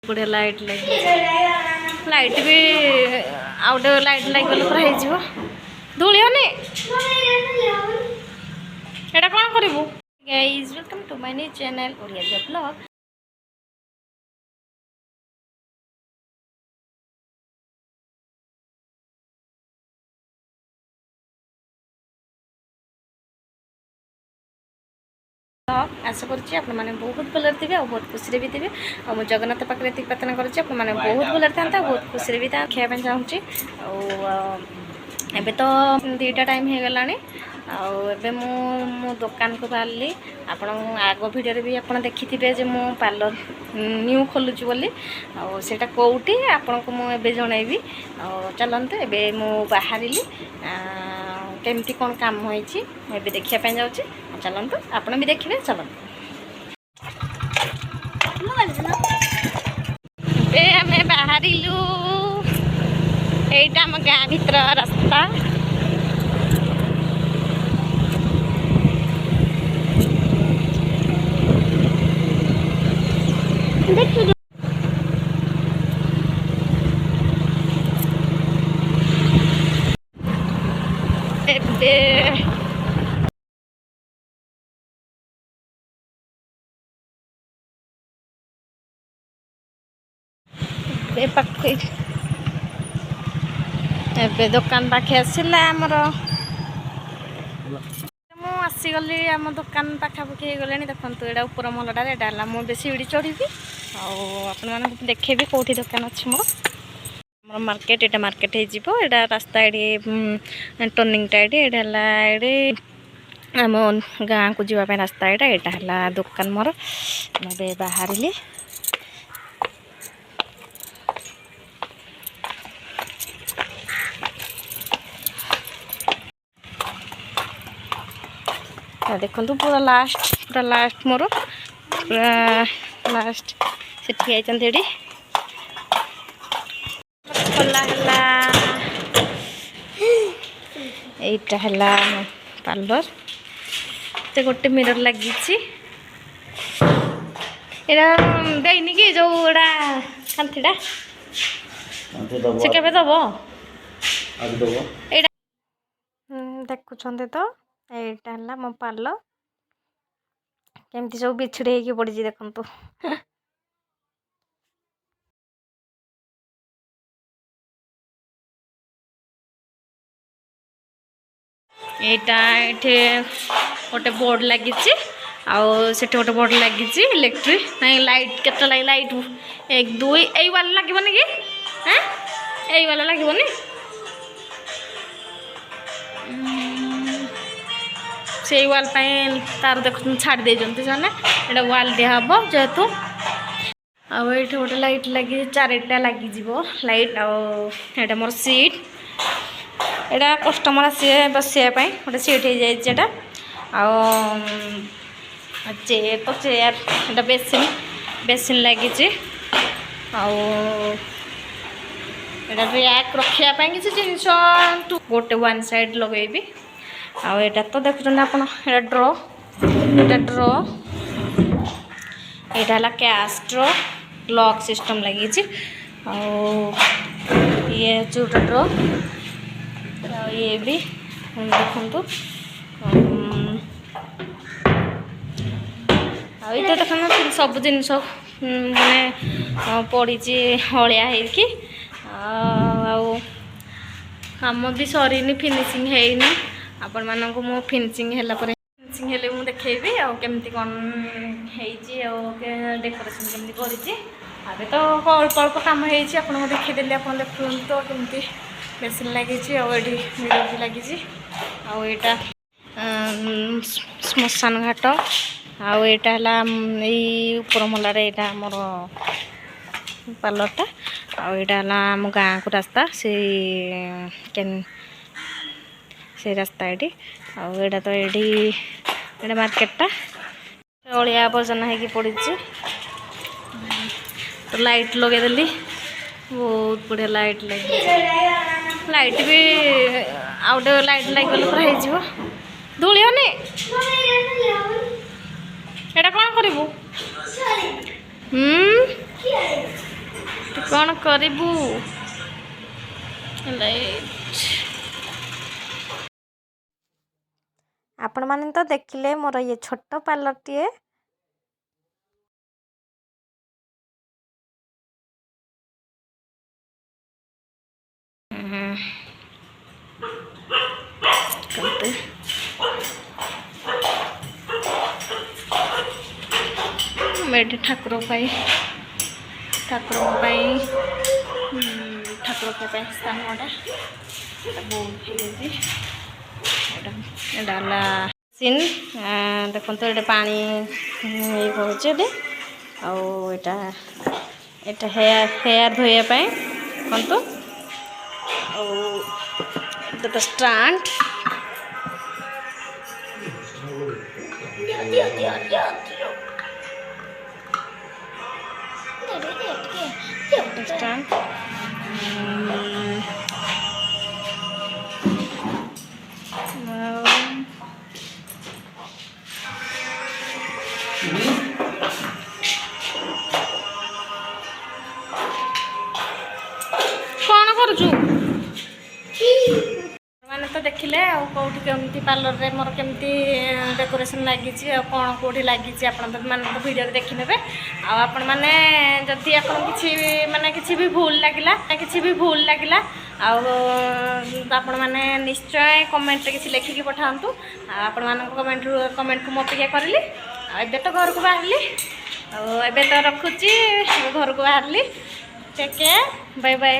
बढ़िया लाइट लगे लाइट भी आउट लाइट लगे पूरा हो धूलियोनी एटा कौन करू guys welcome to my new channel Odia blog. आशा करुँचे आपने बहुत भलर थे और बहुत खुशी भी थे और मुझे जगन्नाथ पाखे प्रार्थना करुँचे आपने बहुत भलर था बहुत खुशी भी था खाया चाहूँगी एबे तो 2टा टाइम हो गला आबे मो दुकान को बाहरली आप आग भिडियो भी आप देखी थे जो मो पार्लर न्यू खोलुची बोली आटा कौटी आपन को मुझे जनइबी चलते एबे मु बाहर केमती कौन काम होइछि एबे देखिया जाऊँगी चलते आपन भी देखिए चलते आम बाहर यहीटा आम गाँ भीतर रास्ता देखिए ए दुकान पाखे आसला आमर आसीगली आम दुकान पाखापाखि हो गले देखो यहाँ ऊपर महलटार यहाँ मुझे बेस सीढ़ी चढ़ी आप देखेबी कौटी दुकान अच्छी मोर मार्केट यहाँ मार्केट हो रास्ता ये टर्निंगटा ये आम गाँ को जावाई रास्ता यहाँ है दुकान मोर मैं बाहर देखो पूरा लास्ट मोर पूरा लास्ट से ठिया खोला यहीटा है पार्लर तो गोटे मिरर लगी देनी कि जो कांथीटा से केबे दब देखुं तो यहाँ है मो पार्लर केमती सब बिछड़ी होगी पड़ी देखु यहाँ गोटे बोर्ड लगी से गोटे बोर्ड लगी इलेक्ट्रिक लाइट केत लाइट 1 2 यही वाला लगे कि हाँ यही वाला लगे से वाल तार देख छाड़ देते यहाँ वाल दिहब जेहेतु आठ गोटे लाइट लगी 4टा लगी लाइट आटा मोर सीट यहाँ कस्टमर आसे बसापी गोटे सीट हो जाए चेयर तो चेयर यहाँ बेसिन बेसिन लगी रैक रखापी किसी जिनस गोटे 1 साइड लगेबी आटा तो देखुं आप ड्र ड्र यहाँ है कैश ड्र लॉक सिस्टम लगी ये गोटे ड्र ये भी देखु ये देखना सब जिनस माने पड़ी हलिया काम भी सरीनी फिनिशिंग है आपण मानक मो फिनिशिंग है फिनिशिंग हेले मु देखेबी केमती कौन डेकोरेशन केमती करी अबे तो अल्प अल्प काम हो देखीदेली आप देखु तो केमती मेसिन लगी मिरर भी लगी आटा श्मशान घाट आटा है ऊपर महलार यहाँ मोर पार्लरटा आटा है आम गाँ को रास्ता से रास्ता ये आटा तो ये मार्केटा अलिया आवर्जना हो पड़ी तो लाइट लगेदेली बहुत बढ़िया लाइट लगे लाइट भी आउट लाइट लगे पूरा हो धूलियोनी एटा कौन करू कौन करिबू लाइट आपण माने तो देखिले मोर ये छोट पार्लर टीए मेड ठाकुर ठाकुर स्थानटा सीन देखो तो ये पानी ये कहे आटा हेयर धोयापाई कहतु तो स्टांड स्टांड कौन करुचु मैंने तो देखिले कौटी केमती पार्लर रे मोर केमती डेकोरेशन लगी कौन कौटी लगी मैंने वीडियो देखी ने आपण मैंने जदि आप किसी भी भूल लगे आपण मैंने निश्चय कमेंट किसी लिखिकी पठातु आपण मान कमेंट को मो अपेक्षा करली एबे तो घर को बाहरली एबे तो रखुची घर को बाहरली टेक केयर बाय बाय।